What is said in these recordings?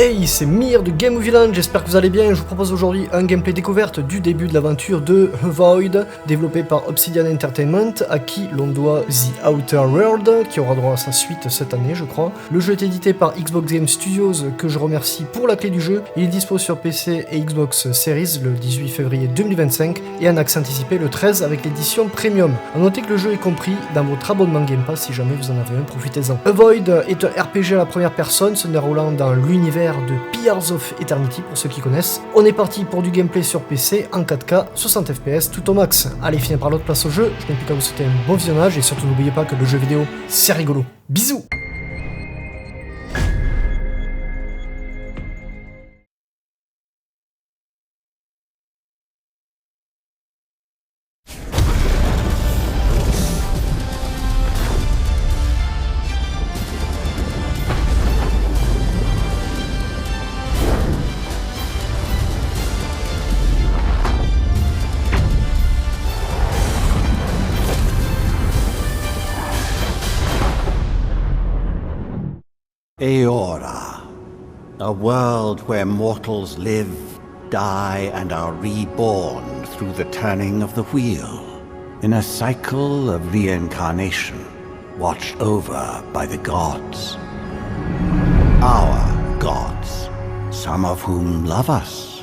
Hey, c'est Mhyre de Game Villain, j'espère que vous allez bien. Je vous propose aujourd'hui un gameplay découverte du début de l'aventure de Avowed, développé par Obsidian Entertainment, à qui l'on doit The Outer World, qui aura droit à sa suite cette année, je crois. Le jeu est édité par Xbox Game Studios, que je remercie pour la clé du jeu. Il est dispo sur PC et Xbox Series le 18 février 2025 et en accès anticipé le 13 avec l'édition Premium. A noter que le jeu est compris dans votre abonnement Game Pass si jamais vous en avez un, profitez-en. Avowed est un RPG à la première personne, se déroulant dans l'univers de Pillars of Eternity pour ceux qui connaissent. On est parti pour du gameplay sur PC en 4K, 60 fps tout au max. Allez, finir par l'autre, place au jeu. Je n'ai plus qu'à vous souhaiter un bon visionnage et surtout n'oubliez pas que le jeu vidéo c'est rigolo. Bisous. Ilora, a world where mortals live, die, and are reborn through the turning of the wheel, in a cycle of reincarnation, watched over by the gods. Our gods, some of whom love us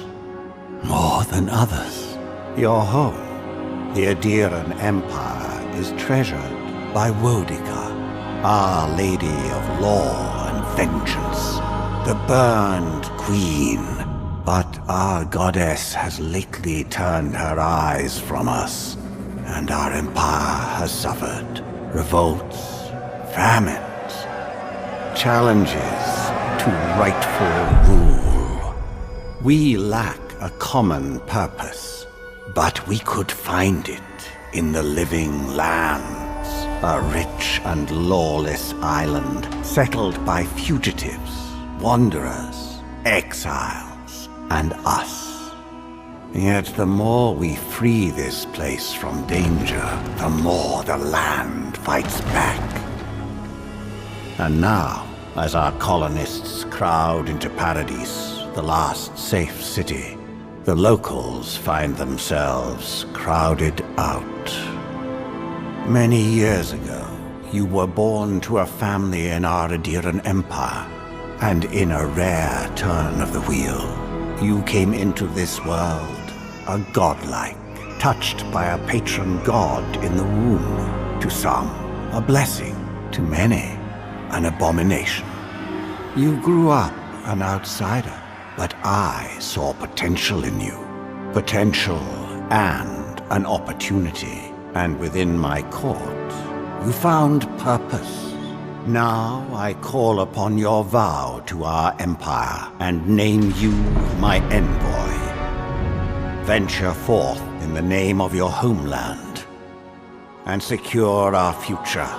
more than others. Your home, the Ediran Empire, is treasured by Wodica, Our Lady of Law and Vengeance, the burned queen. But our goddess has lately turned her eyes from us, and our empire has suffered revolts, famines, challenges to rightful rule. We lack a common purpose, but we could find it in the living lands. A rich and lawless island settled by fugitives, wanderers, exiles, and us. Yet the more we free this place from danger, the more the land fights back. And now, as our colonists crowd into Paradise, the last safe city, the locals find themselves crowded out. Many years ago, you were born to a family in our Ediran Empire, and in a rare turn of the wheel, you came into this world, a godlike, touched by a patron god in the womb. To some, a blessing, to many, an abomination. You grew up an outsider, but I saw potential in you. Potential and an opportunity. And within my court, you found purpose. Now I call upon your vow to our empire and name you my envoy. Venture forth in the name of your homeland and secure our future.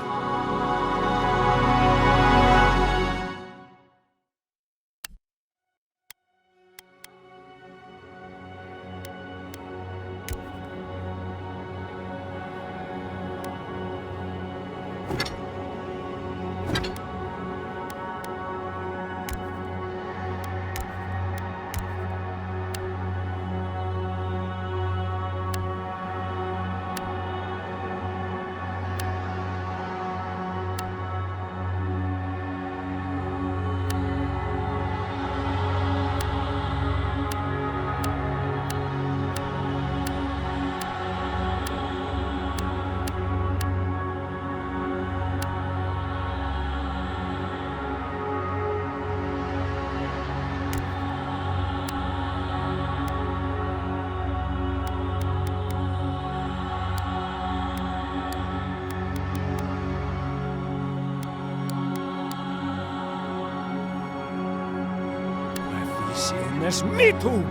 Me too!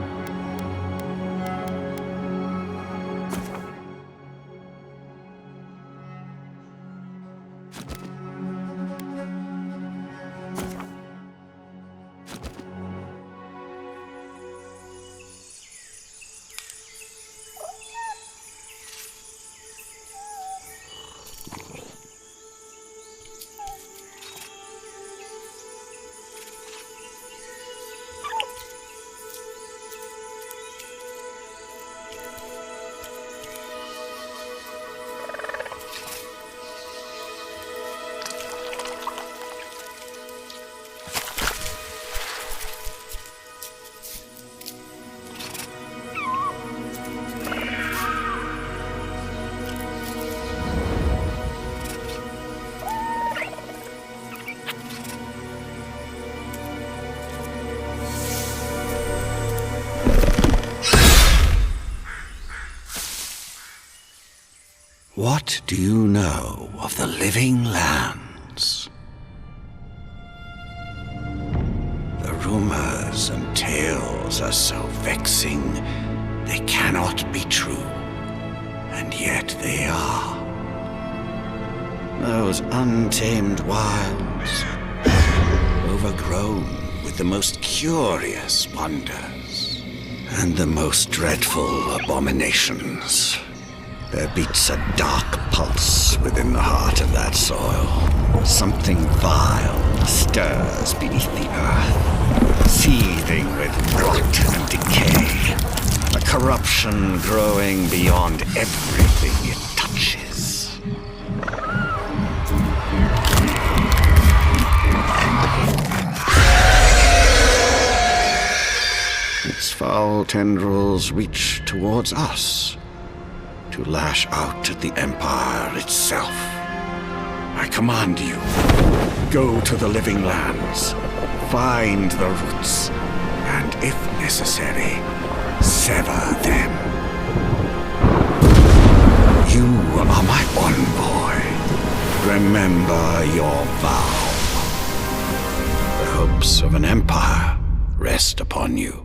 What do you know of the living lands? The rumors and tales are so vexing, they cannot be true, and yet they are. Those untamed wilds, overgrown with the most curious wonders and the most dreadful abominations. There beats a dark pulse within the heart of that soil. Something vile stirs beneath the earth, seething with rot and decay. A corruption growing beyond everything it touches. Its foul tendrils reach towards us, to lash out at the Empire itself. I command you, go to the living lands, find the roots, and if necessary, sever them. You are my envoy. Remember your vow. The hopes of an empire rest upon you.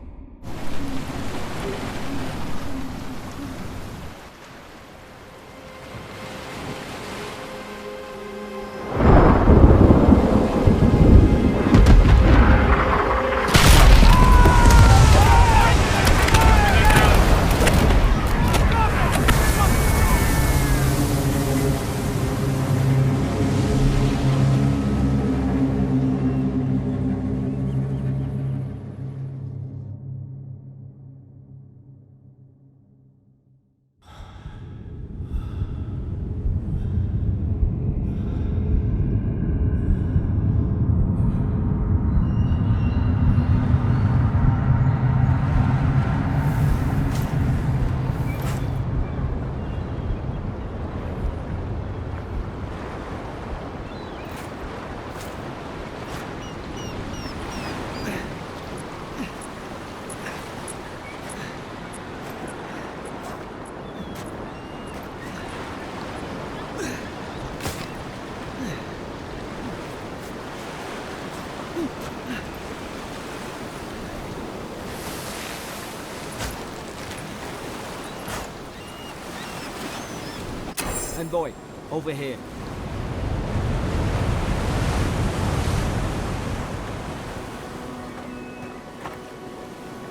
Envoy, over here.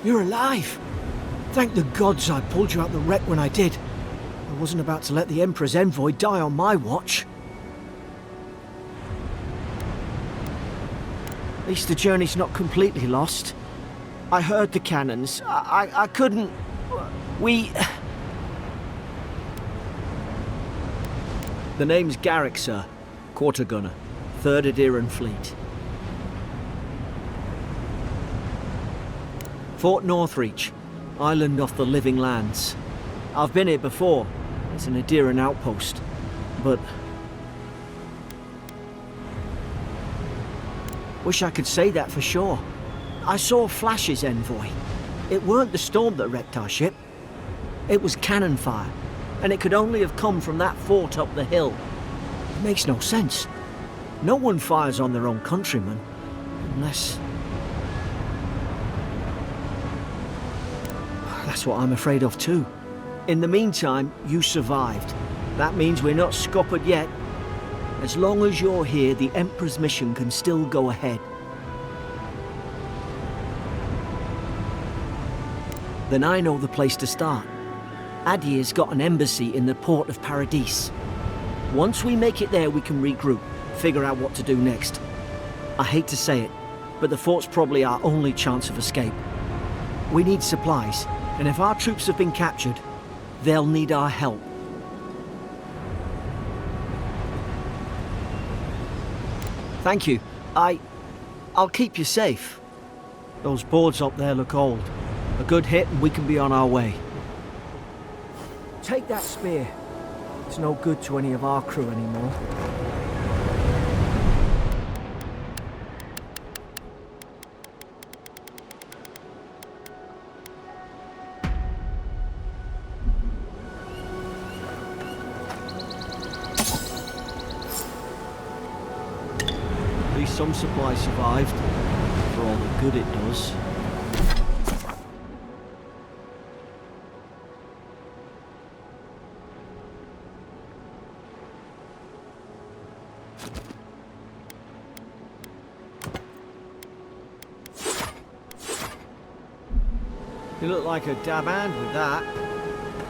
You're alive! Thank the gods I pulled you out the wreck when I did. I wasn't about to let the Emperor's envoy die on my watch. At least the journey's not completely lost. I heard the cannons. I couldn't... We... The name's Garrick, sir. Quarter gunner. 3rd Ediran Fleet. Fort Northreach. Island off the living lands. I've been here before. It's an Ediran outpost. But... wish I could say that for sure. I saw flashes, envoy. It weren't the storm that wrecked our ship. It was cannon fire. And it could only have come from that fort up the hill. It makes no sense. No one fires on their own countrymen, unless... That's what I'm afraid of too. In the meantime, you survived. That means we're not scuppered yet. As long as you're here, the Emperor's mission can still go ahead. Then I know the place to start. Adir's got an embassy in the port of Paradis. Once we make it there, we can regroup, figure out what to do next. I hate to say it, but the fort's probably our only chance of escape. We need supplies, and if our troops have been captured, they'll need our help. Thank you. I'll keep you safe. Those boards up there look old. A good hit and we can be on our way. Take that spear. It's no good to any of our crew anymore. some supplies survived, for all the good it does. You look like a dab hand with that.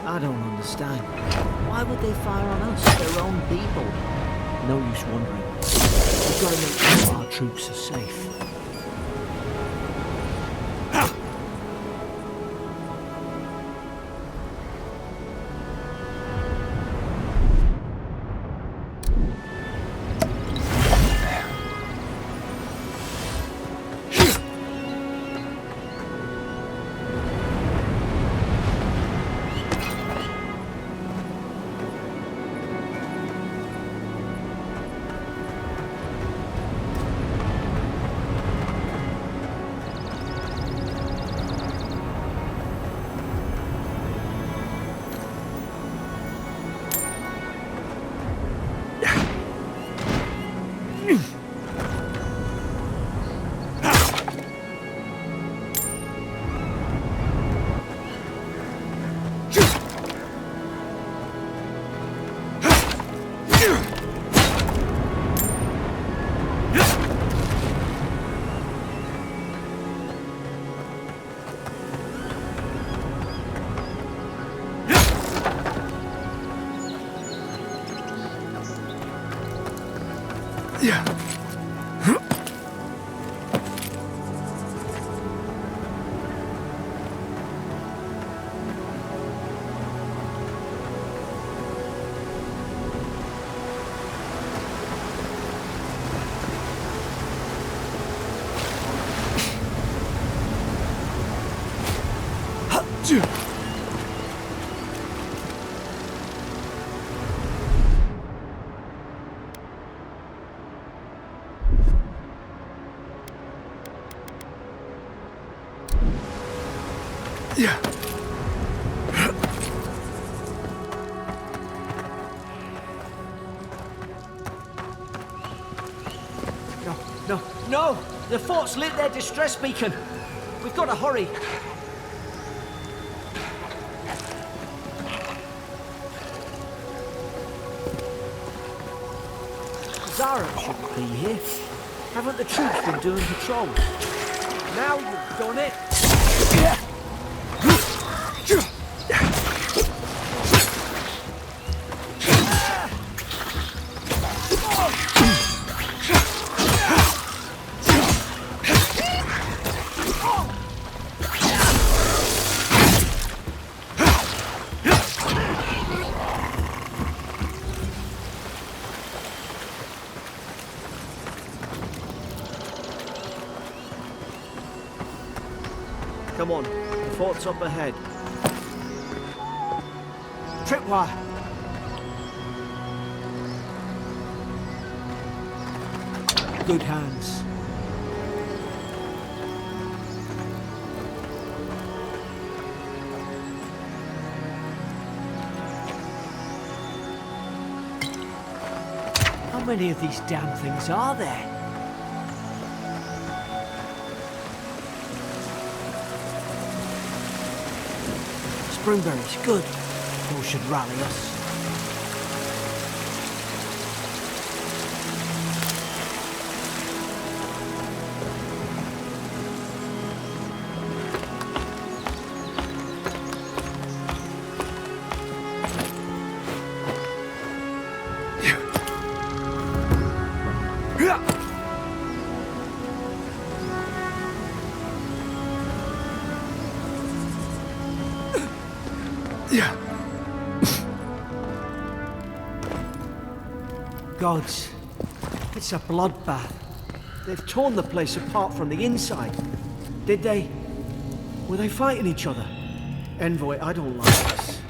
I don't understand. Why would they fire on us, their own people? No use wondering. We've got to make sure our troops are safe. No! The fort's lit their distress beacon! We've got to hurry! Zara shouldn't be here. Haven't the troops been doing patrols? Now you've done it! Come on, the fort's up ahead. Tripwire! Good hands. How many of these damn things are there? Springberries, good. Those should rally us. Gods, it's a bloodbath. They've torn the place apart from the inside. Did they? Were they fighting each other? Envoy, I don't like this.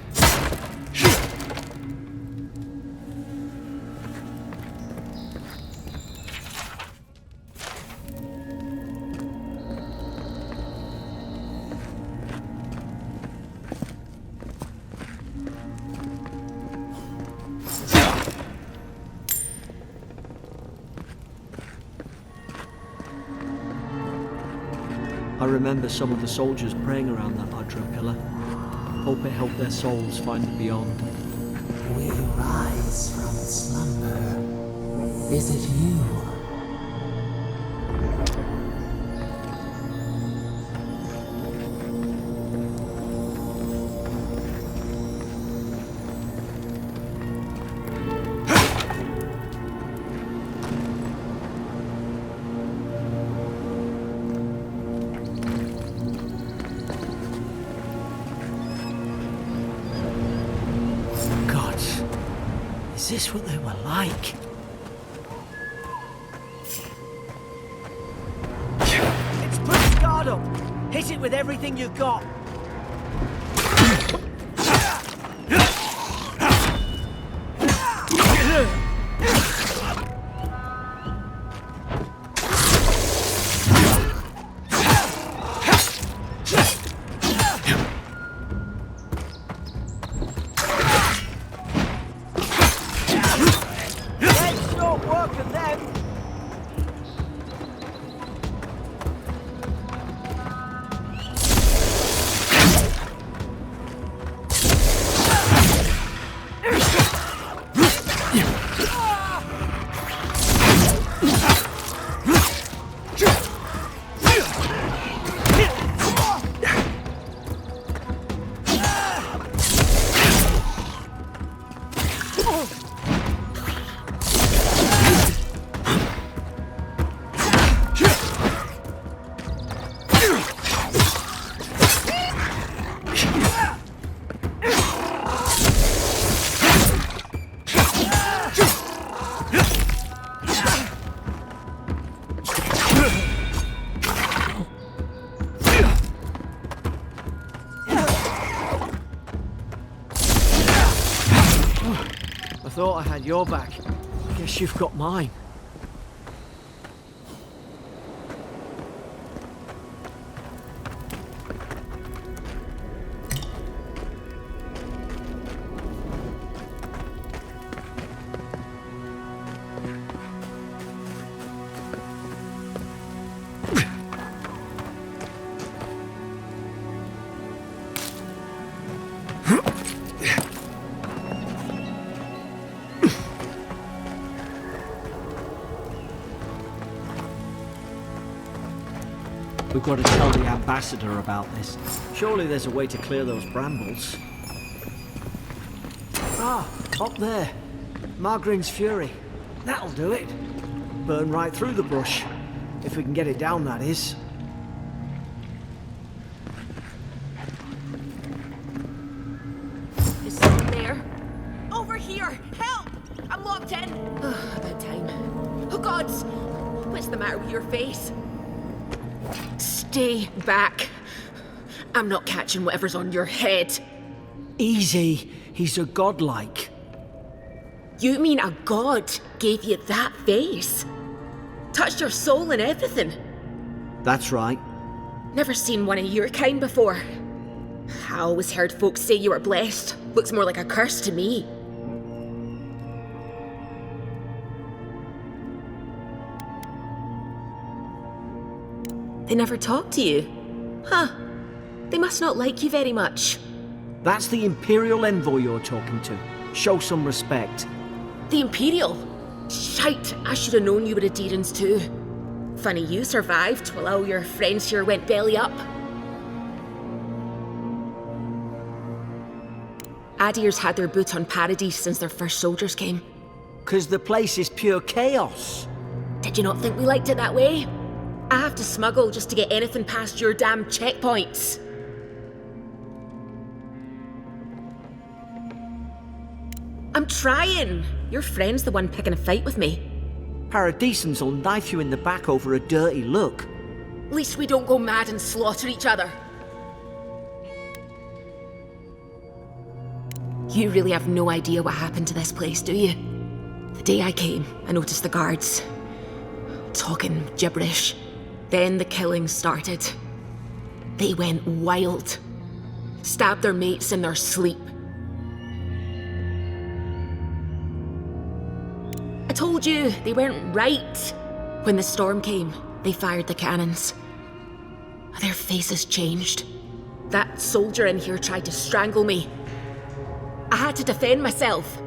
I remember some of the soldiers praying around that Adra pillar. Hope it helped their souls find the beyond. We rise from slumber. Is it you? Is this what they were like? It's put its guard up! Hit it with everything you've got! I thought I had your back. Guess you've got mine. We've got to tell the ambassador about this. Surely there's a way to clear those brambles. Ah, up there. Margarine's Fury. That'll do it. Burn right through the brush. If we can get it down, that is. Is someone there? Over here! Help! I'm locked in! About time. Oh, God! What's the matter with your face? Stay back. I'm not catching whatever's on your head. Easy. He's a godlike. You mean a god gave you that face? Touched your soul and everything? That's right. Never seen one of your kind before. I always heard folks say you were blessed. Looks more like a curse to me. They never talk to you? Huh. They must not like you very much. That's the Imperial envoy you're talking to. Show some respect. The Imperial? Shite, I should have known you were Adherents too. Funny you survived while all your friends here went belly up. Adir's had their boot on Paradise since their first soldiers came. 'Cause the place is pure chaos. Did you not think we liked it that way? I have to smuggle just to get anything past your damn checkpoints. I'm trying. Your friend's the one picking a fight with me. Paradisans will knife you in the back over a dirty look. At least we don't go mad and slaughter each other. You really have no idea what happened to this place, do you? The day I came, I noticed the guards talking gibberish. Then the killings started. They went wild. Stabbed their mates in their sleep. I told you, they weren't right. When the storm came, they fired the cannons. Their faces changed. That soldier in here tried to strangle me. I had to defend myself.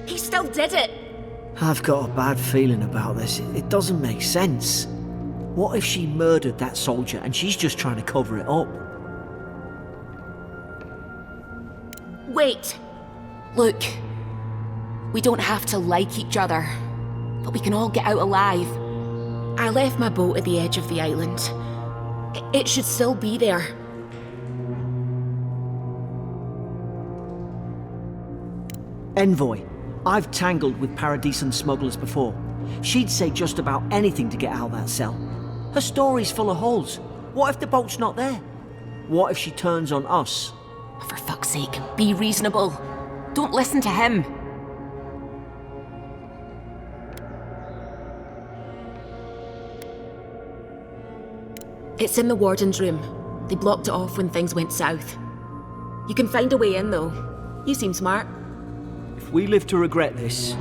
He still did it! I've got a bad feeling about this. It doesn't make sense. What if she murdered that soldier and she's just trying to cover it up? Wait! Look, we don't have to like each other, but we can all get out alive. I left my boat at the edge of the island. It should still be there. Envoy, I've tangled with Paradisan smugglers before. She'd say just about anything to get out of that cell. Her story's full of holes. What if the boat's not there? What if she turns on us? For fuck's sake, be reasonable. Don't listen to him. It's in the warden's room. They blocked it off when things went south. You can find a way in, though. You seem smart. If we live to regret this...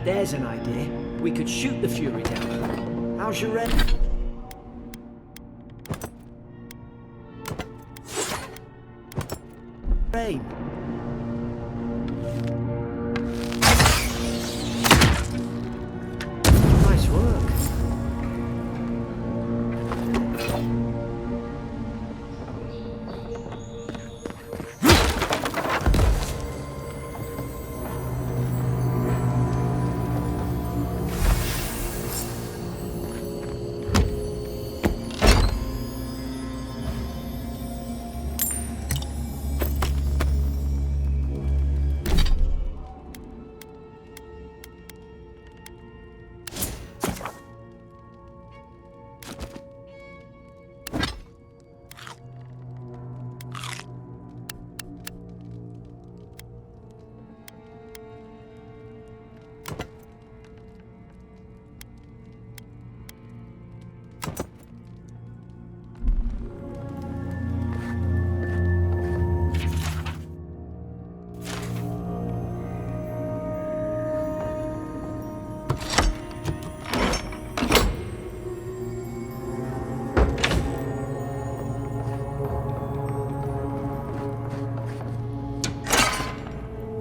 There's an idea. We could shoot the Fury down. How's your red? Rain. Nice work.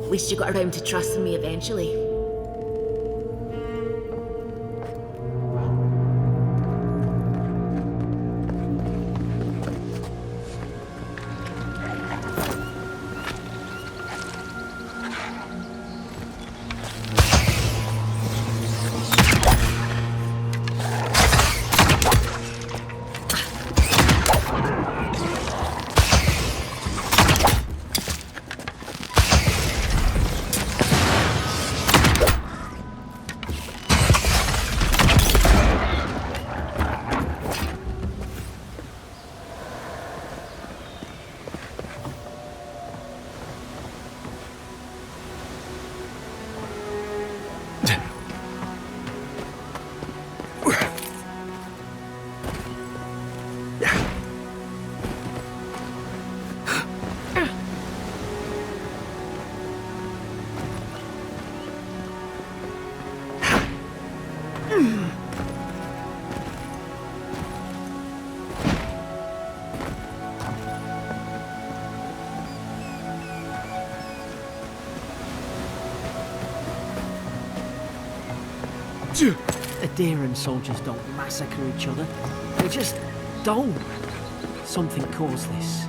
At least you got around to trusting me eventually. Adiran soldiers don't massacre each other. They just don't. Something caused this.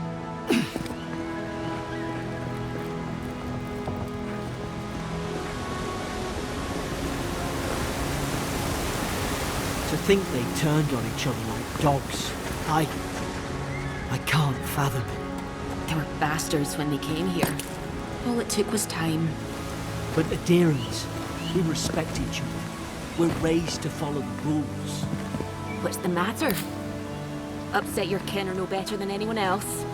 To think they turned on each other like dogs. I can't fathom it. They were bastards when they came here. All it took was time. But Adirans, we respect each other. We're raised to follow the rules. What's the matter? Upset your kin are no better than anyone else.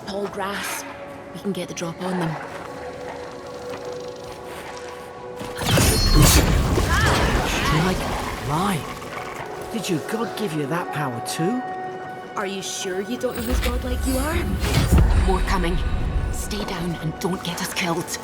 Tall grass. We can get the drop on them. Strike right. Did your god give you that power too? Are you sure you don't know who's godlike you are? More coming. Stay down and don't get us killed.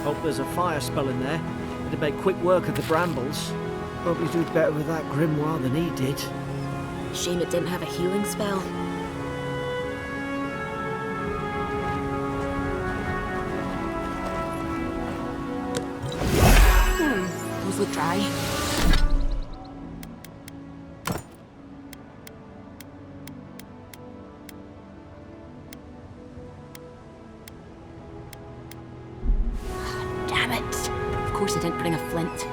Hope there's a fire spell in there. It'd make quick work of the brambles. Probably do better with that grimoire than he did. Shame it didn't have a healing spell. Those look dry. Damn it! Of course I didn't bring a flint.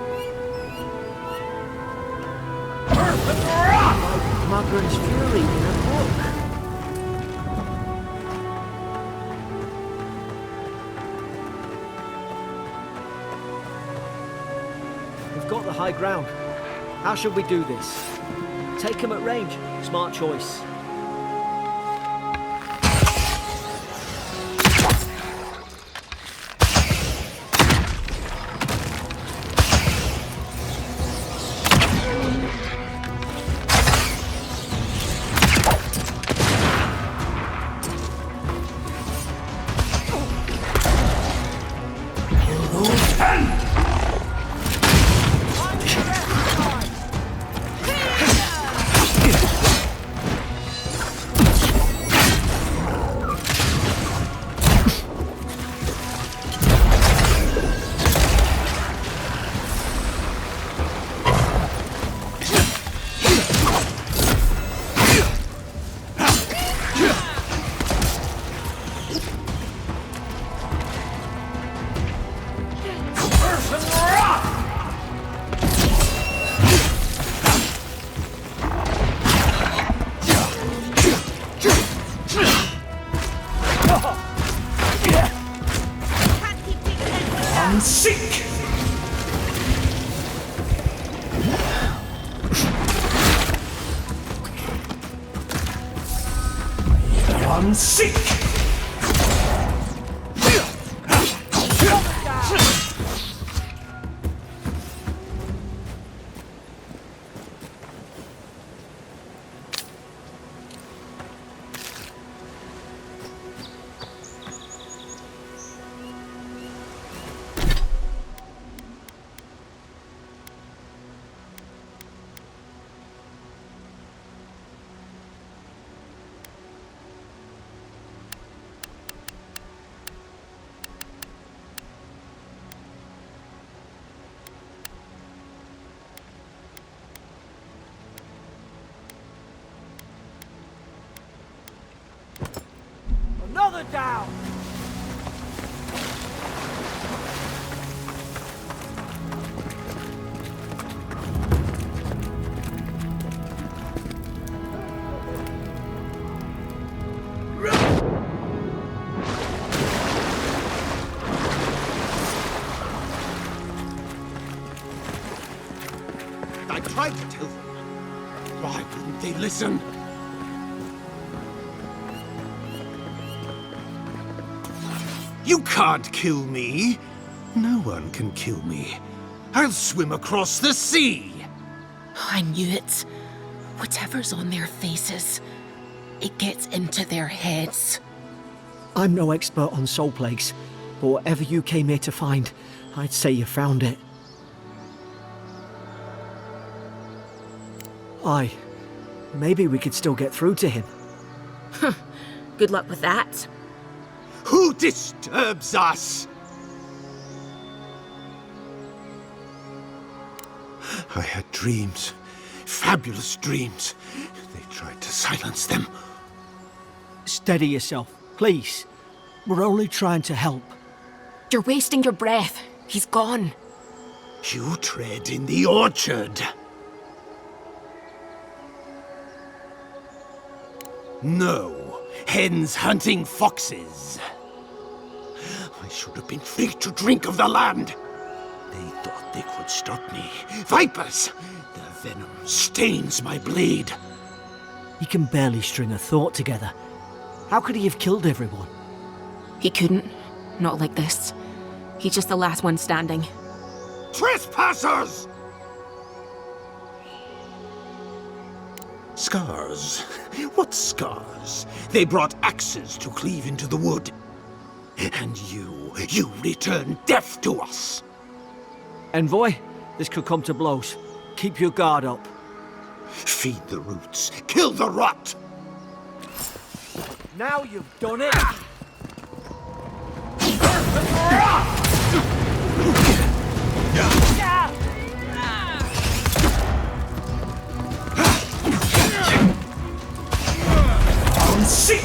Margaret's fury in a book. We've got the high ground. How should we do this? Take him at range. Smart choice. I'm sick! I'm sick! Another down! I tried to tell them. Why wouldn't they listen? You can't kill me. No one can kill me. I'll swim across the sea. I knew it. Whatever's on their faces, it gets into their heads. I'm no expert on soul plagues, but whatever you came here to find, I'd say you found it. Aye. Maybe we could still get through to him. Good luck with that. Who disturbs us? I had dreams. Fabulous dreams. They tried to silence them. Steady yourself, please. We're only trying to help. You're wasting your breath. He's gone. You tread in the orchard. No, hens hunting foxes. I should have been free to drink of the land. They thought they could stop me. Vipers! The venom stains my blade. He can barely string a thought together. How could he have killed everyone? He couldn't. Not like this. He's just the last one standing. Trespassers! Scars? What scars? They brought axes to cleave into the wood. And you return death to us. Envoy, this could come to blows. Keep your guard up. Feed the roots, kill the rot! Now you've done it! I'm sick!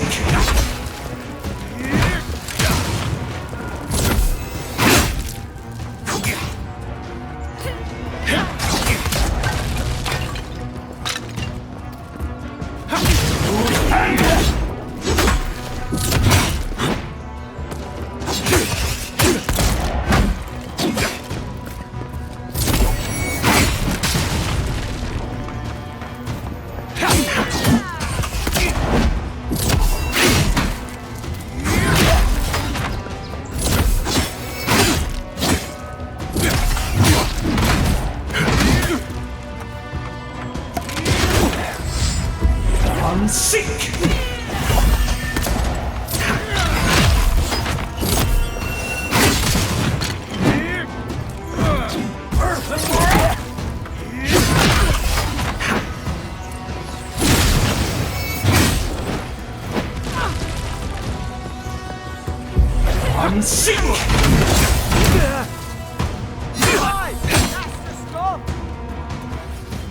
I'm sick!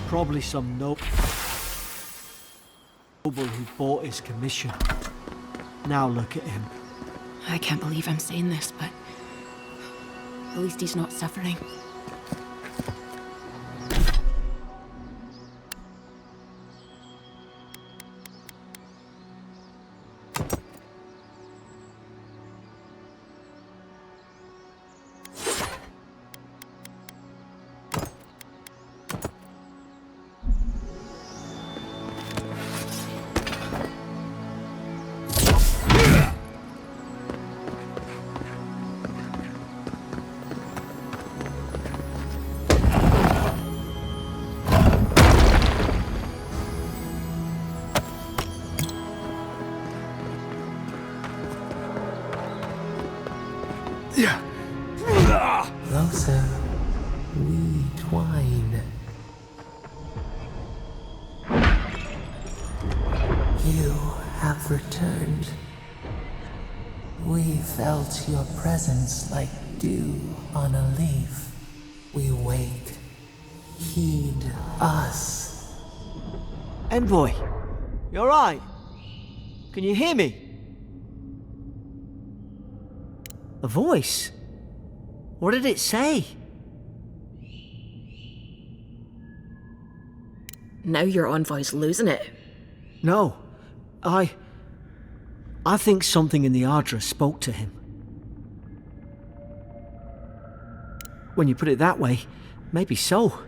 Probably some noble who bought his commission. Now look at him. I can't believe I'm saying this, but at least he's not suffering. Closer, we twine. You have returned. We felt your presence like dew on a leaf. We wait. Heed us. Envoy, you alright? Can you hear me? A voice? What did it say? Now your envoy's losing it. No, I think something in the Ardra spoke to him. When you put it that way, maybe so.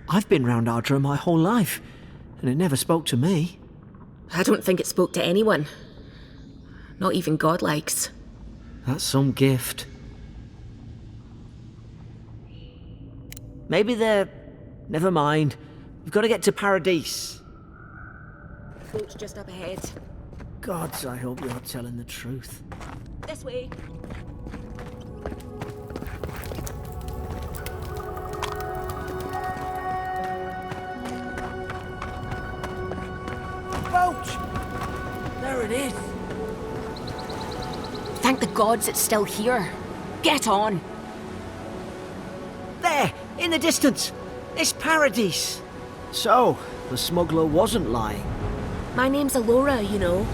I've been round Ardra my whole life, and it never spoke to me. I don't think it spoke to anyone. Not even godlikes. That's some gift. Maybe they're... Never mind. We've got to get to Paradise. Coach just up ahead. Gods, I hope you're telling the truth. This way. Boat! There it is. Thank the gods it's still here. Get on. There, in the distance. It's Paradise. So, the smuggler wasn't lying. My name's Ilora, you know.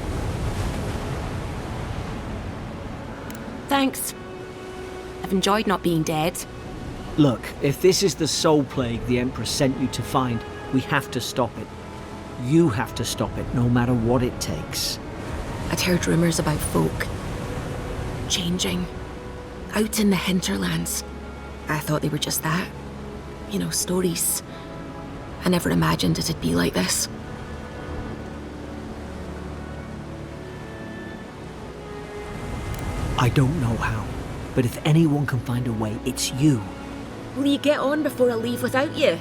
Thanks. I've enjoyed not being dead. Look, if this is the soul plague the Empress sent you to find, we have to stop it. You have to stop it, no matter what it takes. I'd heard rumours about folk changing out in the hinterlands. I thought they were just that. You know, stories. I never imagined it'd be like this. I don't know how, but if anyone can find a way, it's you. Will you get on before I leave without you?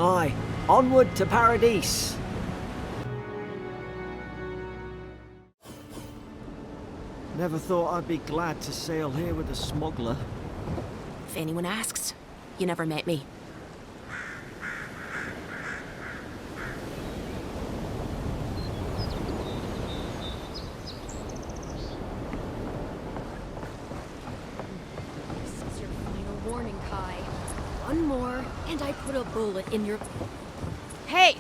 Aye, onward to Paradise. Never thought I'd be glad to sail here with a smuggler. If anyone asks, you never met me. This is your final warning, Kai. One more, and I put a bullet in your... Hey!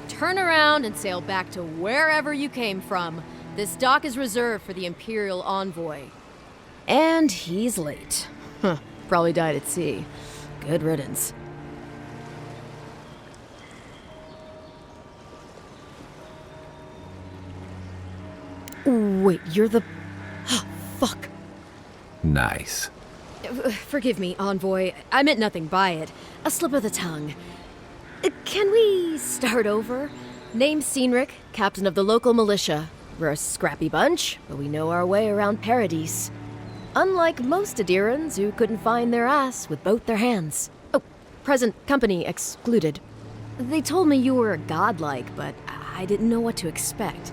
Turn around and sail back to wherever you came from. This dock is reserved for the Imperial Envoy. And he's late. Huh, probably died at sea. Good riddance. Wait, you're the... Fuck. Nice. Forgive me, Envoy. I meant nothing by it. A slip of the tongue. Can we start over? Name's Cynric, captain of the local militia. We're a scrappy bunch, but we know our way around Paradise. Unlike most Adirans who couldn't find their ass with both their hands. Oh, present company excluded. They told me you were godlike, but I didn't know what to expect.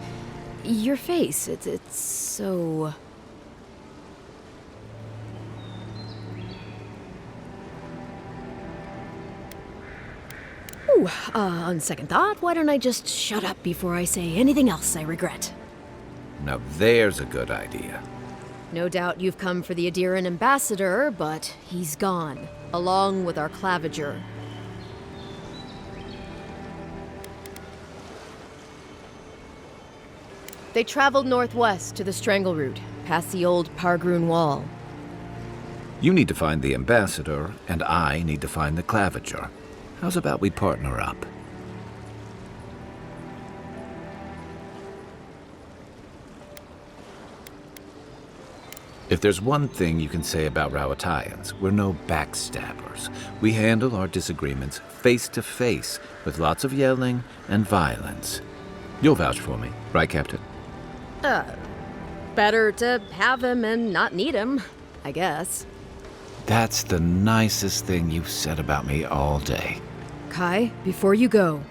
Your face, it's so... Ooh, on second thought, why don't I just shut up before I say anything else I regret? Now there's a good idea. No doubt you've come for the Adiran ambassador, but he's gone, along with our claviger. They traveled northwest to the Strangle Route, past the old Pargroon Wall. You need to find the ambassador, and I need to find the claviger. How's about we partner up? If there's one thing you can say about Rowatayans, we're no backstabbers. We handle our disagreements face to face, with lots of yelling and violence. You'll vouch for me, right, Captain? Better to have him and not need him, I guess. That's the nicest thing you've said about me all day. Kai, before you go,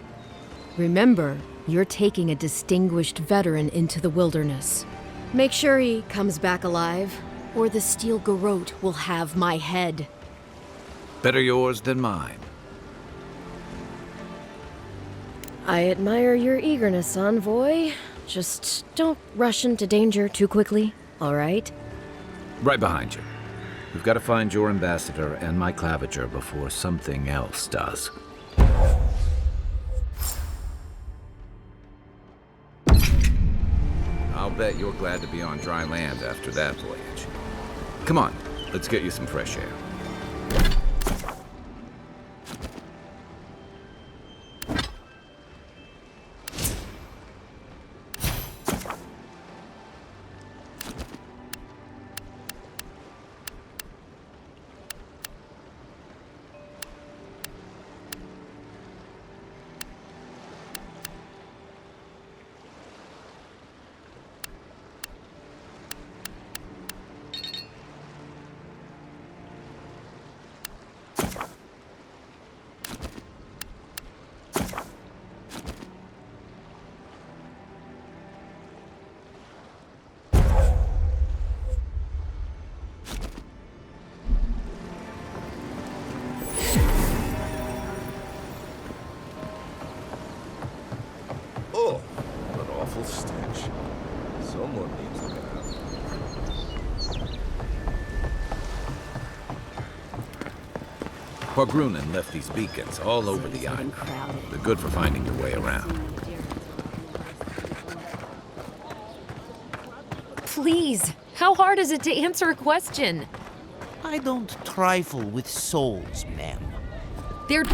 remember, you're taking a distinguished veteran into the wilderness. Make sure he comes back alive. or the steel garrote will have my head. Better yours than mine. I admire your eagerness, Envoy. Just don't rush into danger too quickly, all right? Right behind you. We've got to find your ambassador and my claviger before something else does. I'll bet you're glad to be on dry land after that voyage. Come on, let's get you some fresh air. Oh, what an awful stench. Someone needs a bath. Pogrunen left these beacons all over the island. They're good for finding your way around. Please, how hard is it to answer a question? I don't trifle with souls, ma'am. They're...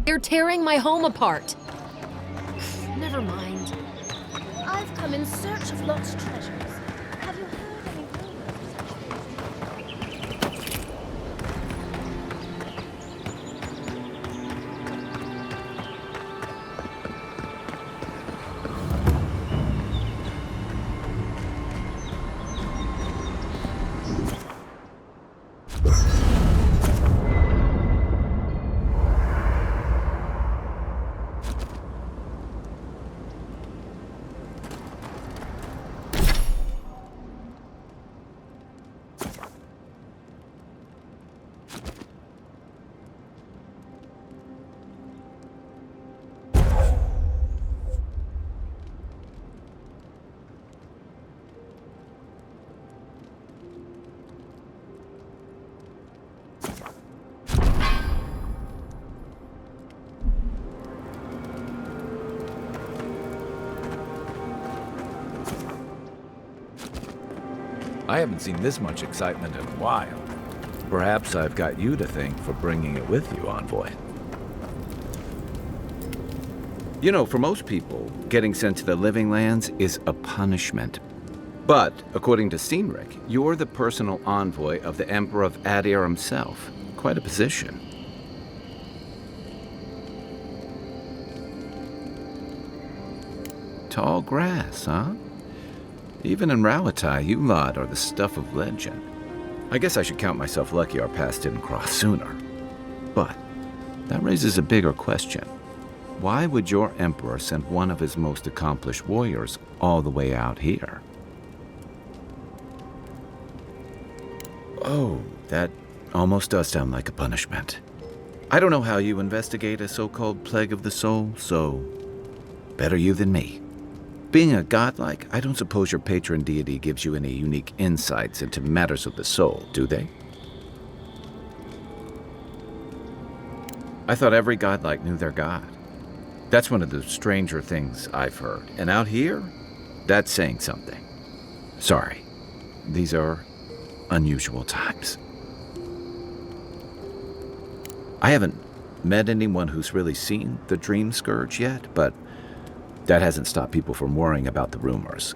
They're tearing my home apart. Never mind. I've come in search of lost treasures. Have you heard any I haven't seen this much excitement in a while. Perhaps I've got you to thank for bringing it with you, Envoy. You know, for most people, getting sent to the Living Lands is a punishment. But, according to Cynric, you're the personal envoy of the Emperor of Adir himself. Quite a position. Tall grass, huh? Even in Rauatai, you lot are the stuff of legend. I guess I should count myself lucky our paths didn't cross sooner. But that raises a bigger question. Why would your emperor send one of his most accomplished warriors all the way out here? Oh, that almost does sound like a punishment. I don't know how you investigate a so-called plague of the soul, so better you than me. Being a godlike, I don't suppose your patron deity gives you any unique insights into matters of the soul, do they? I thought every godlike knew their god. That's one of the stranger things I've heard. And out here, that's saying something. Sorry, these are unusual times. I haven't met anyone who's really seen the Dream Scourge yet, but that hasn't stopped people from worrying about the rumors.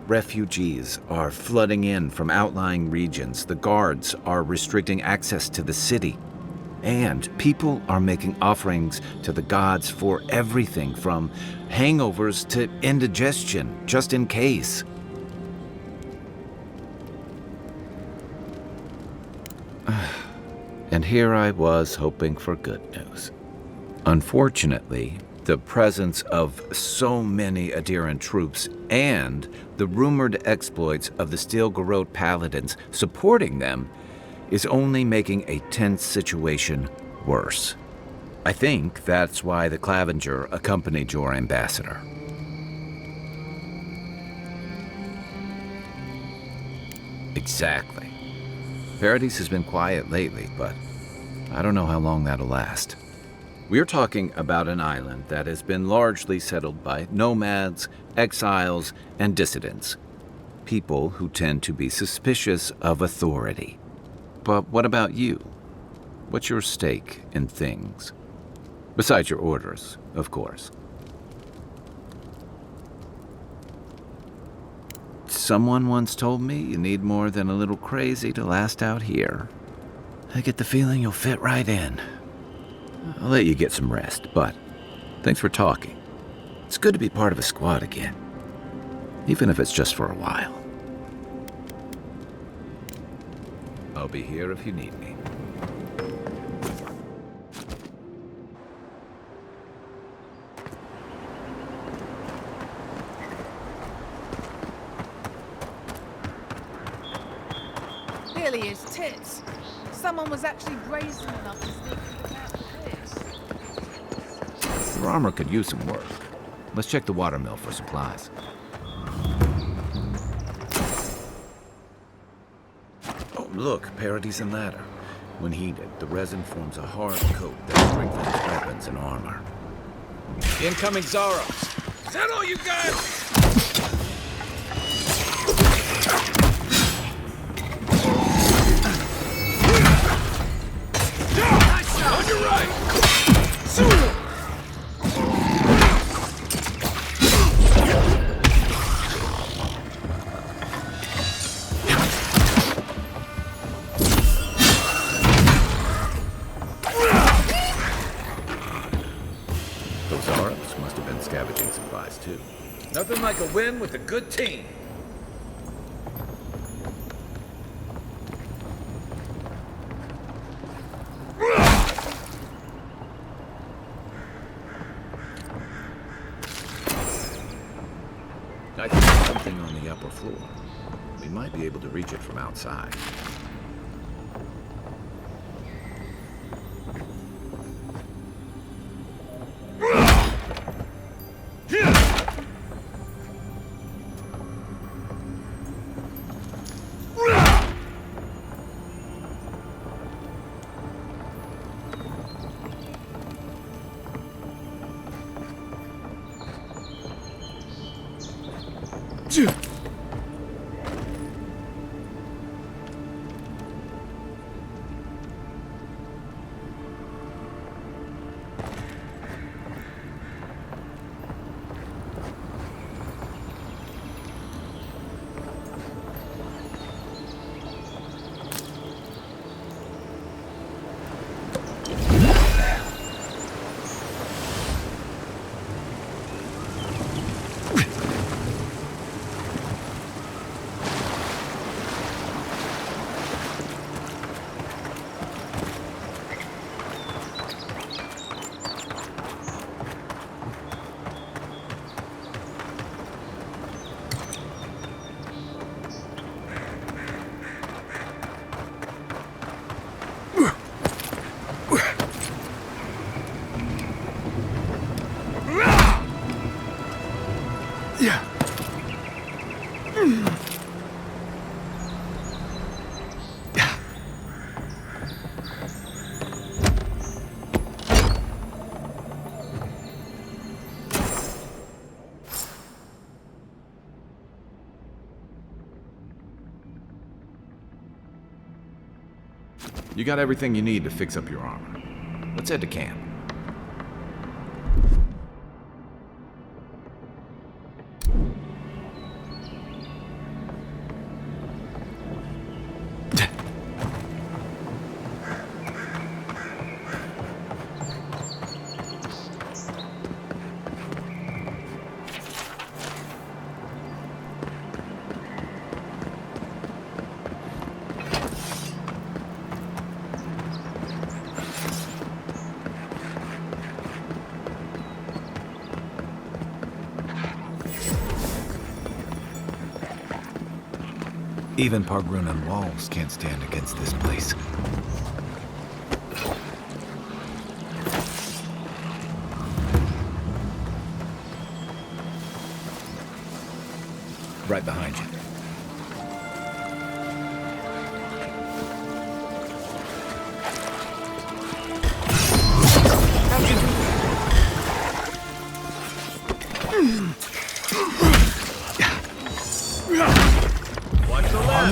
Refugees are flooding in from outlying regions. The guards are restricting access to the city. And people are making offerings to the gods for everything from hangovers to indigestion, just in case. And here I was hoping for good news. Unfortunately, the presence of so many Adiran troops and the rumored exploits of the Steel Garrote paladins supporting them is only making a tense situation worse. I think that's why the Clavenger accompanied your ambassador. Exactly. Paradise has been quiet lately, but I don't know how long that'll last. We're talking about an island that has been largely settled by nomads, exiles, and dissidents. People who tend to be suspicious of authority. But what about you? What's your stake in things? Besides your orders, of course. Someone once told me you need more than a little crazy to last out here. I get the feeling you'll fit right in. I'll let you get some rest, but thanks for talking. It's good to be part of a squad again, even if it's just for a while. I'll be here if you need me. Really is tits. Someone was actually brazen enough to sneak through the map with this. Your armor could use some work. Let's check the watermill for supplies. Oh, look, Paradise and Ladder. When heated, the resin forms a hard coat that strengthens weapons and armor. Incoming Zaros! Is that all you got? On your right! Those Arabs must have been scavenging supplies too. Nothing like a win with a good team. I think there's something on the upper floor. We might be able to reach it from outside. You got everything you need to fix up your armor. Let's head to camp. Even Pargrunan walls can't stand against this place. Right behind you. How'd you do that? Watch the left.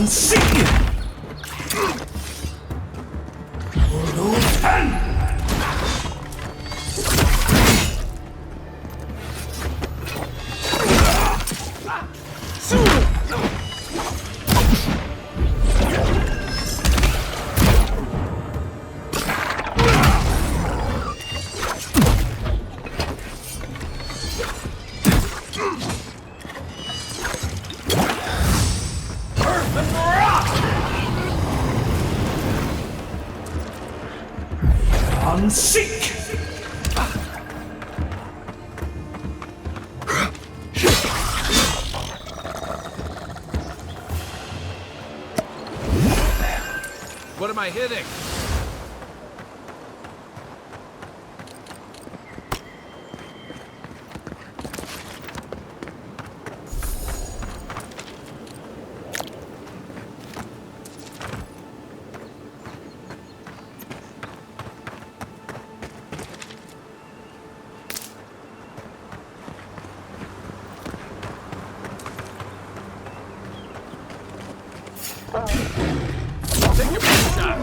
What am I hitting? Take your best shot.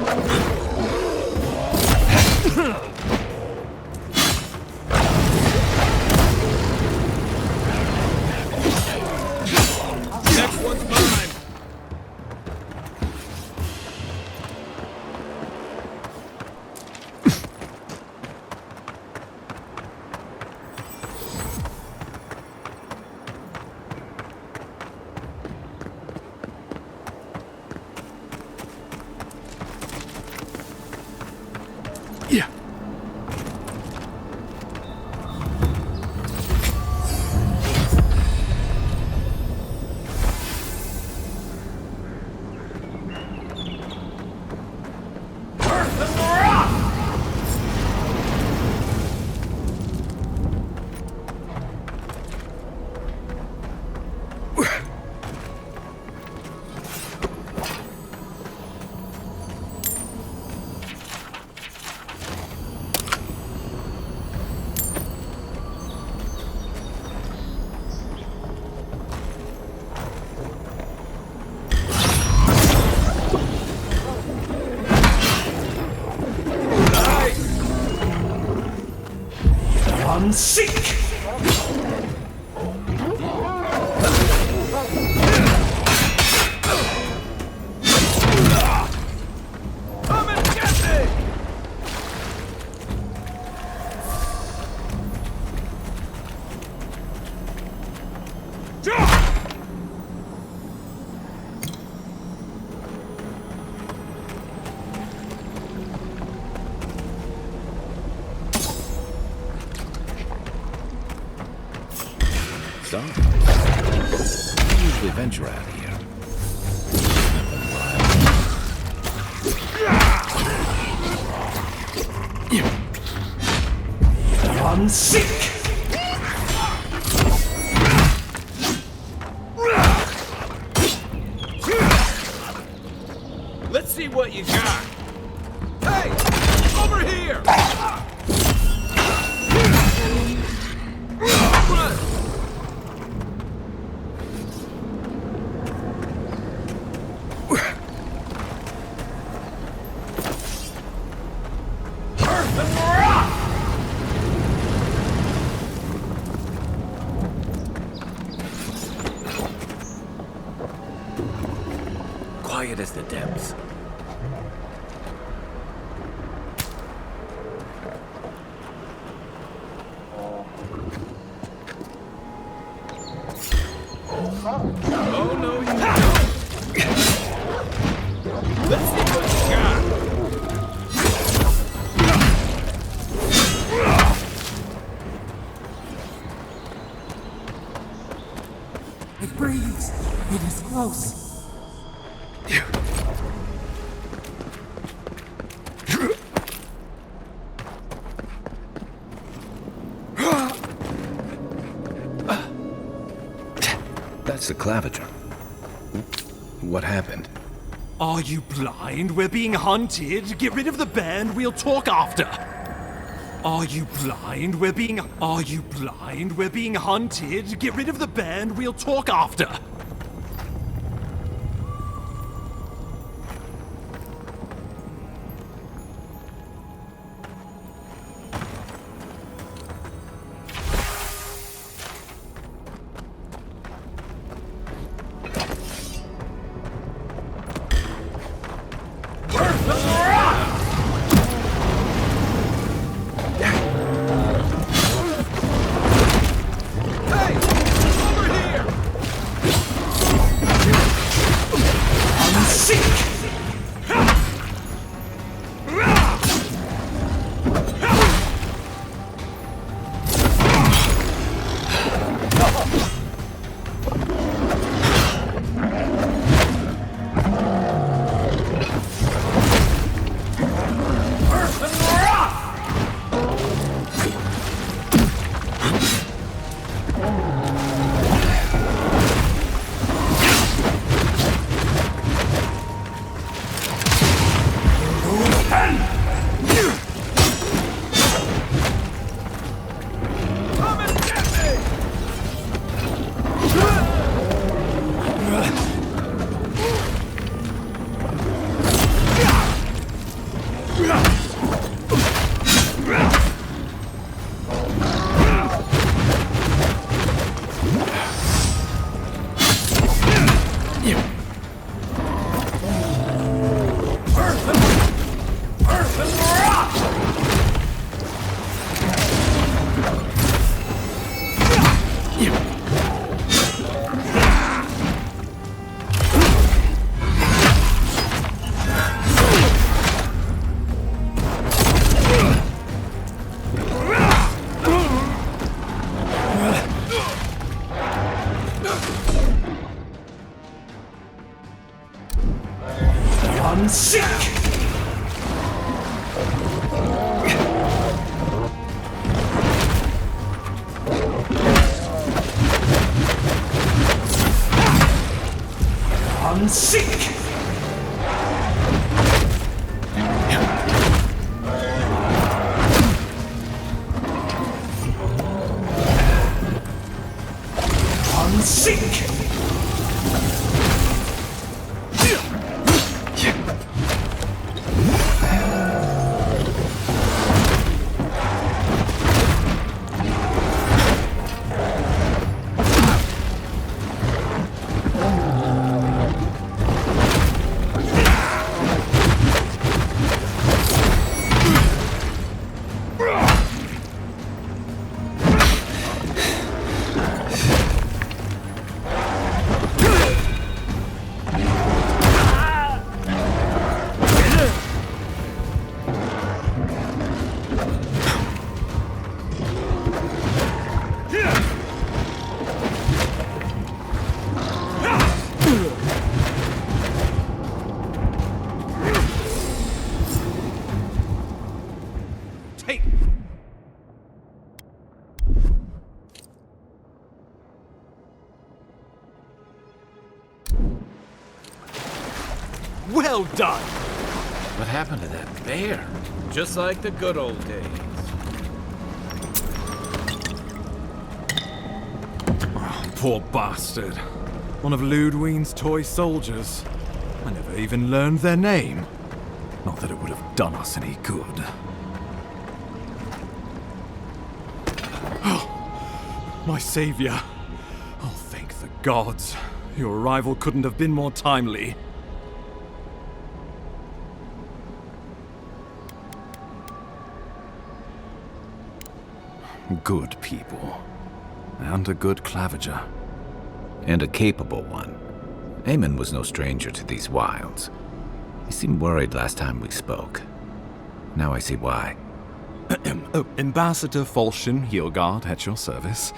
Next one's mine. Yeah. Seek! Come and get me! So, I usually venture out of here. I'm sick! Let's see what you got. Hey! Over here! Run! Quiet as the depths. Oh no, you don't! Let's see what you got! It breathes! It is close! That's the claviger. What happened? Are you blind? We're being hunted. Get rid of the bear and we'll talk after. Are you blind? We're being hunted. Get rid of the bear and we'll talk after. Well done! What happened to that bear? Just like the good old days. Oh, poor bastard. One of Ludwine's toy soldiers. I never even learned their name. Not that it would have done us any good. Oh, my savior. Oh, thank the gods. Your arrival couldn't have been more timely. Good people. And a good claviger. And a capable one. Eamon was no stranger to these wilds. He seemed worried last time we spoke. Now I see why. Ambassador Falchion Heelguard at your service.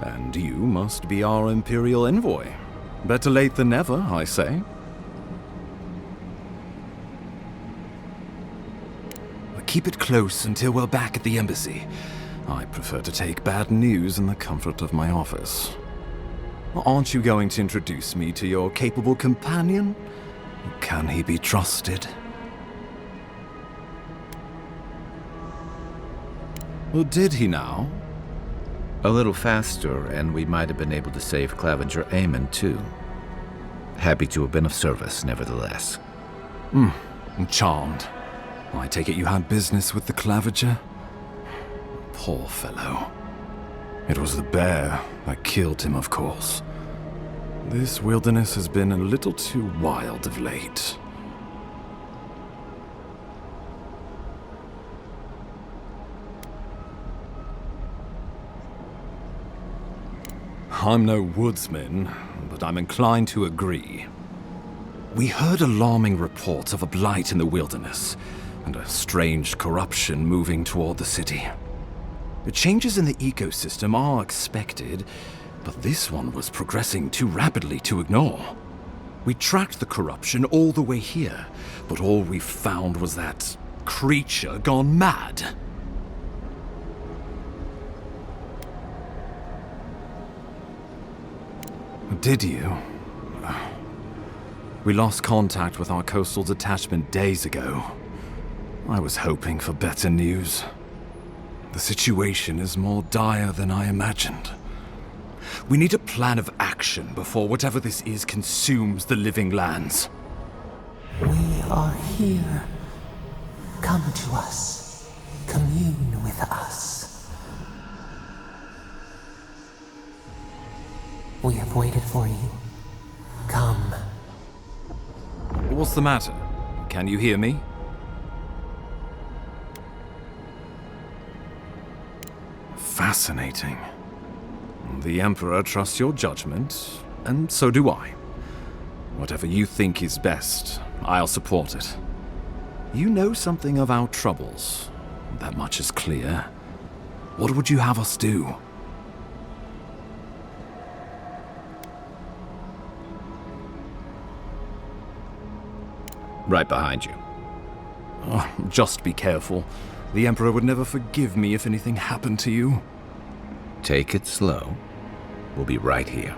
And you must be our Imperial envoy. Better late than never, I say. Keep it close until we're back at the embassy. I prefer to take bad news in the comfort of my office. Aren't you going to introduce me to your capable companion? Can he be trusted? Well, did he now? A little faster, and we might have been able to save Clavenger Aemon, too. Happy to have been of service, nevertheless. I'm charmed. I take it you had business with the Clavenger? Poor fellow. It was the bear that killed him, of course. This wilderness has been a little too wild of late. I'm no woodsman, but I'm inclined to agree. We heard alarming reports of a blight in the wilderness, and a strange corruption moving toward the city. The changes in the ecosystem are expected, but this one was progressing too rapidly to ignore. We tracked the corruption all the way here, but all we found was that creature gone mad. Did you? We lost contact with our coastal detachment days ago. I was hoping for better news. The situation is more dire than I imagined. We need a plan of action before whatever this is consumes the living lands. We are here. Come to us. Commune with us. We have waited for you. Come. What's the matter? Can you hear me? Fascinating. The Emperor trusts your judgment, and so do I. Whatever you think is best, I'll support it. You know something of our troubles. That much is clear. What would you have us do? Right behind you. Oh, just be careful. The Emperor would never forgive me if anything happened to you. Take it slow. We'll be right here.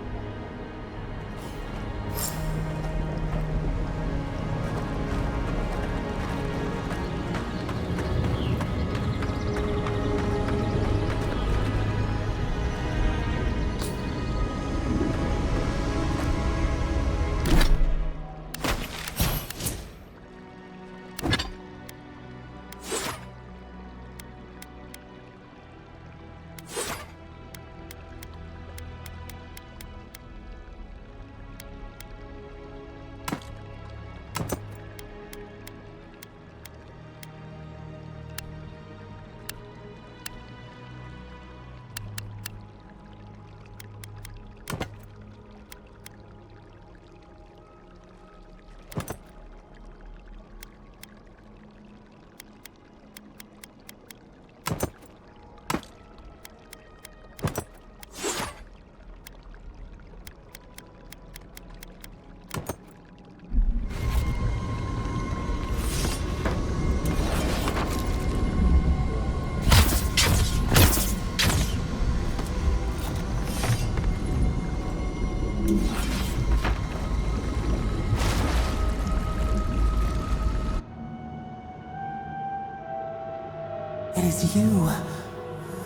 It is you.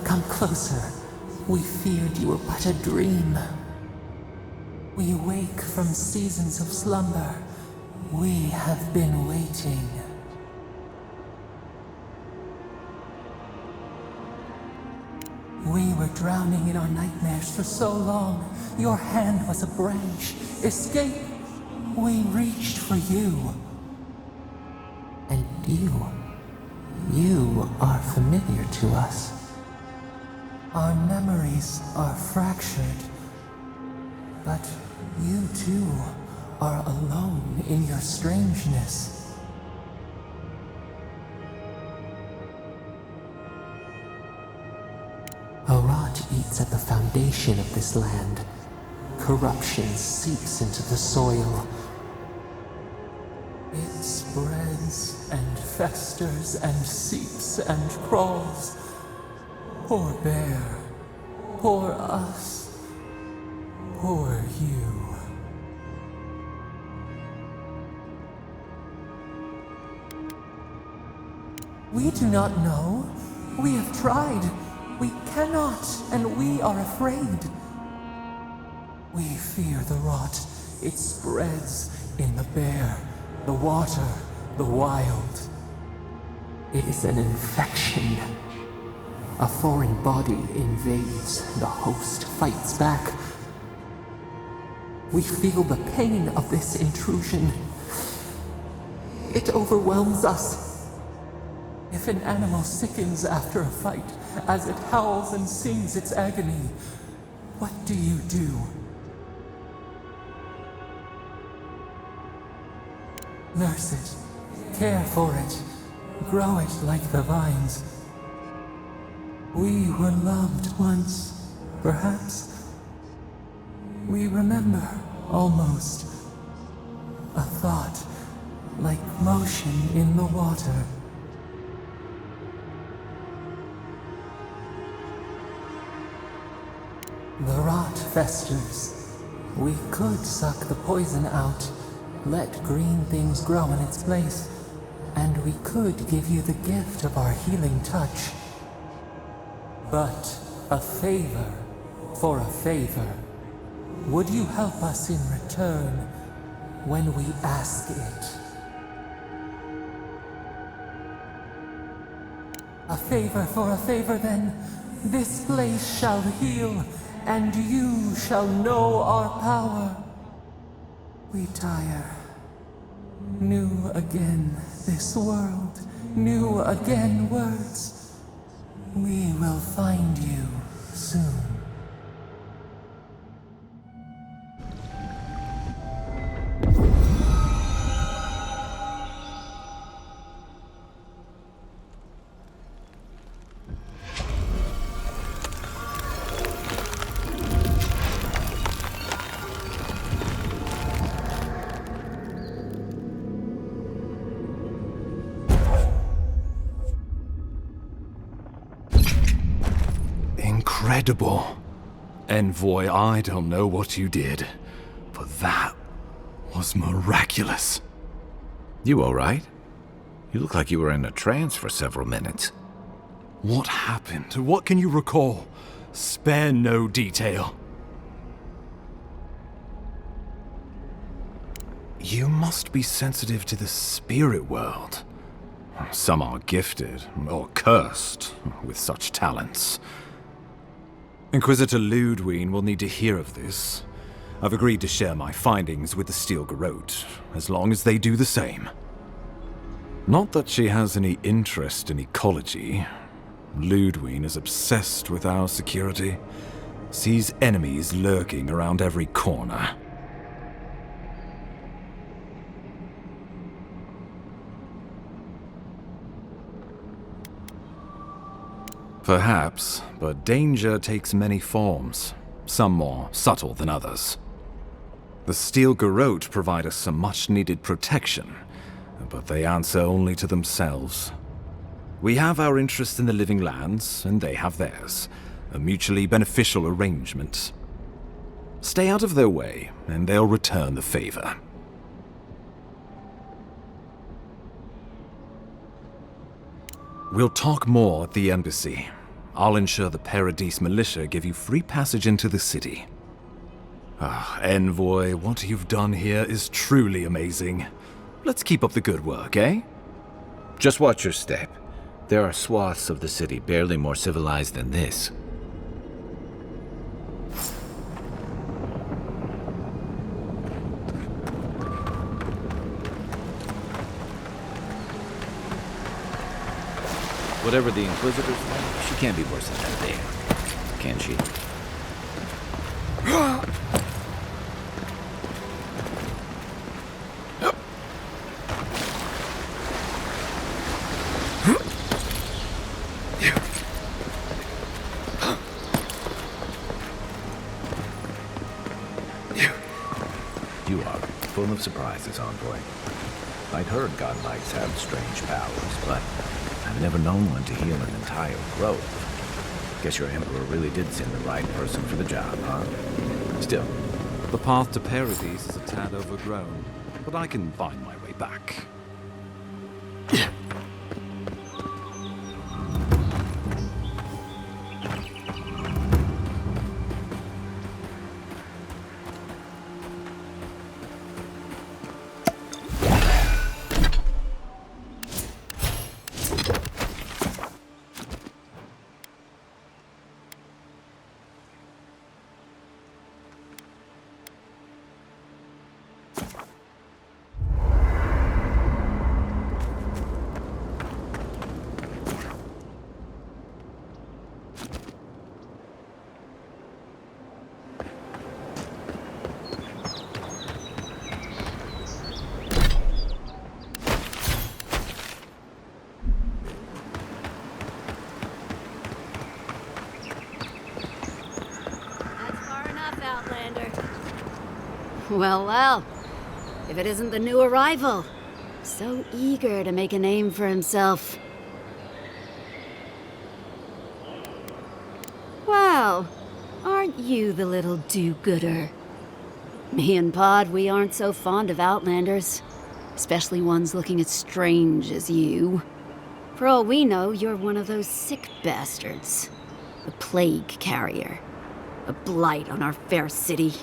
Come closer. We feared you were but a dream. We wake from seasons of slumber. We have been waiting. We were drowning in our nightmares for so long. Your hand was a branch. Escape! We reached for you. And you are familiar to us. Our memories are fractured. But you too are alone in your strangeness. A rot eats at the foundation of this land. Corruption seeps into the soil. It spreads and festers and seeps and crawls. Poor bear. Poor us. Poor you. We do not know. We have tried. We cannot, and we are afraid. We fear the rot. It spreads in the bare, the water, the wild. It is an infection. A foreign body invades, the host fights back. We feel the pain of this intrusion. It overwhelms us. If an animal sickens after a fight, as it howls and sings its agony, what do you do? Nurse it, care for it, grow it like the vines. We were loved once, perhaps. We remember, almost, a thought like motion in the water. The rot festers. We could suck the poison out, let green things grow in its place, and we could give you the gift of our healing touch. But a favor for a favor. Would you help us in return when we ask it? A favor for a favor, then. This place shall heal, and you shall know our power. We tire. New again this world, new again words. We will find you soon. Incredible. Envoy, I don't know what you did, but that was miraculous. You all right? You look like you were in a trance for several minutes. What happened? What can you recall? Spare no detail. You must be sensitive to the spirit world. Some are gifted, or cursed, with such talents. Inquisitor Ludwine will need to hear of this. I've agreed to share my findings with the Steel Garrote, as long as they do the same. Not that she has any interest in ecology. Ludwine is obsessed with our security, sees enemies lurking around every corner. Perhaps, but danger takes many forms, some more subtle than others. The Steel Garrote provide us some much-needed protection, but they answer only to themselves. We have our interest in the living lands, and they have theirs, a mutually beneficial arrangement. Stay out of their way, and they'll return the favor. We'll talk more at the embassy. I'll ensure the Paradise militia give you free passage into the city. Envoy, what you've done here is truly amazing. Let's keep up the good work, eh? Just watch your step. There are swaths of the city barely more civilized than this. Whatever the Inquisitors like, she can't be worse than that there, can she? You are full of surprises, Envoy. I'd heard godlights have strange powers, but I've never known one to heal an entire grove. Guess your Emperor really did send the right person for the job, huh? Still, The path to Paradise is a tad overgrown, but I can find my way back. Well, well. If it isn't the new arrival. So eager to make a name for himself. Well, aren't you the little do-gooder? Me and Pod, we aren't so fond of Outlanders. Especially ones looking as strange as you. For all we know, you're one of those sick bastards. A plague carrier. A blight on our fair city.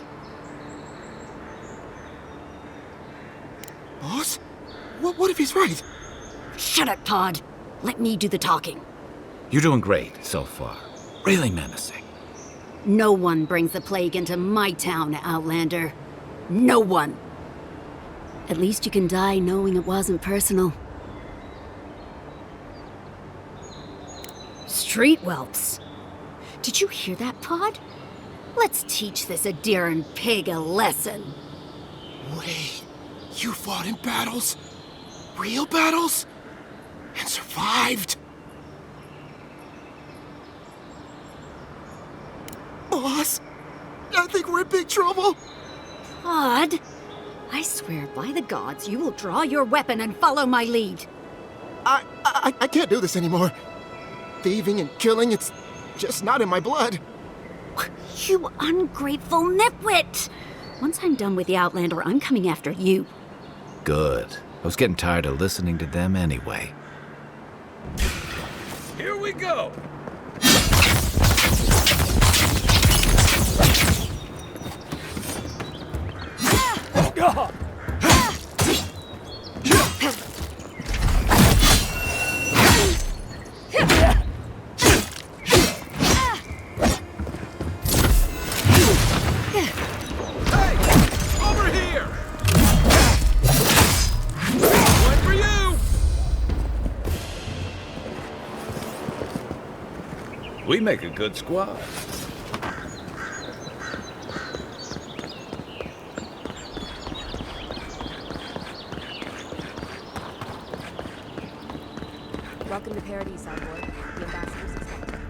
Boss? What if he's right? Shut it, Pod. Let me do the talking. You're doing great so far. Really menacing. No one brings the plague into my town, Outlander. No one. At least you can die knowing it wasn't personal. Street whelps. Did you hear that, Pod? Let's teach this Ediran pig a lesson. Wait, you fought in battles? Real battles? And survived? Boss, I think we're in big trouble. Pod, I swear by the gods you will draw your weapon and follow my lead. I can't do this anymore. Thieving and killing, it's just not in my blood. You ungrateful nitwit! Once I'm done with the Outlander, I'm coming after you. Good. I was getting tired of listening to them anyway. Here we go! We make a good squad. Welcome to Paradise, Outboard. The ambassador's expected.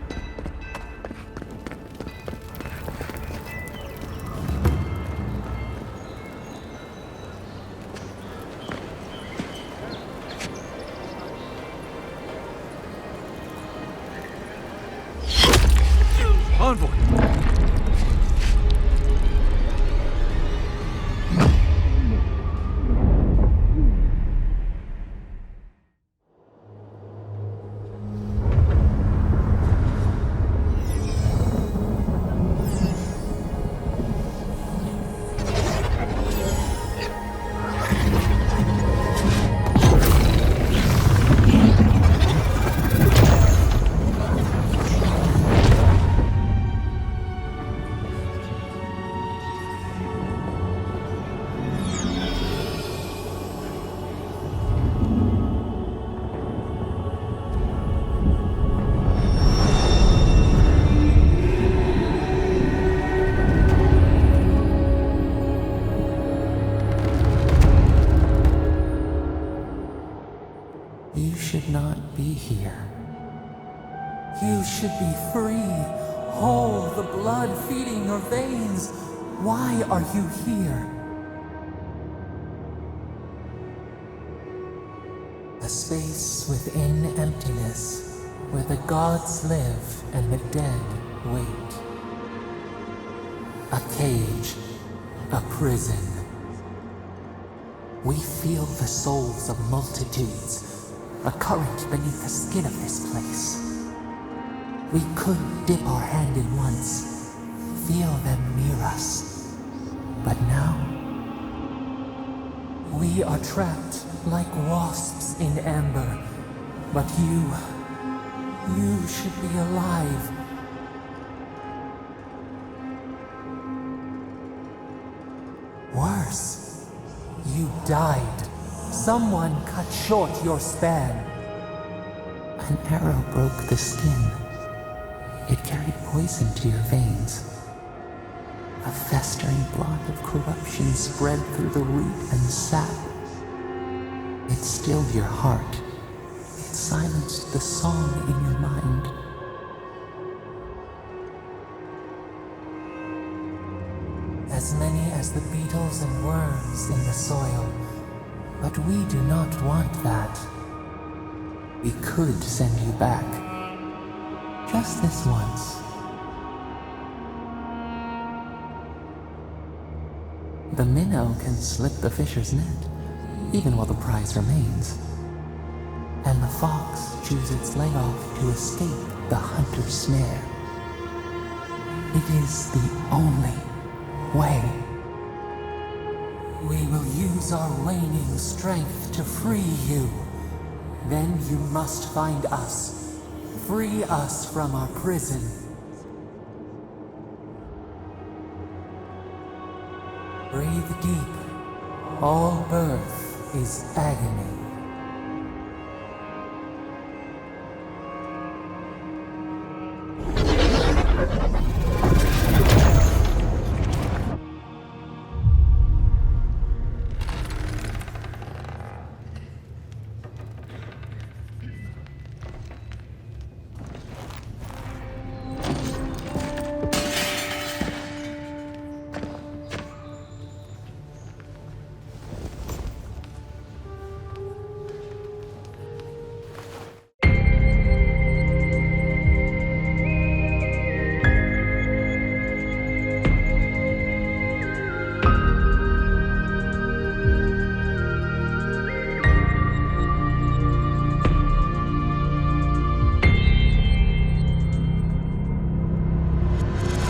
Envoy! You should not be here. You should be free, whole, the blood feeding your veins. Why are you here? A space within emptiness, where the gods live and the dead wait. A cage a prison. We feel the souls of multitudes, a current beneath the skin of this place. We could dip our hand in once, feel them near us. But now, we are trapped like wasps in amber. But you should be alive. Worse, you died. Someone cut short your span. An arrow broke the skin. It carried poison to your veins. A festering blot of corruption spread through the root and sap. It stilled your heart. It silenced the song in your mind. As many as the beetles and worms in the soil. But we do not want that. We could send you back. Just this once. The minnow can slip the fisher's net, even while the prize remains. And the fox chews its leg off to escape the hunter's snare. It is the only way. We will use our waning strength to free you. Then you must find us. Free us from our prison. Breathe deep. All birth is agony.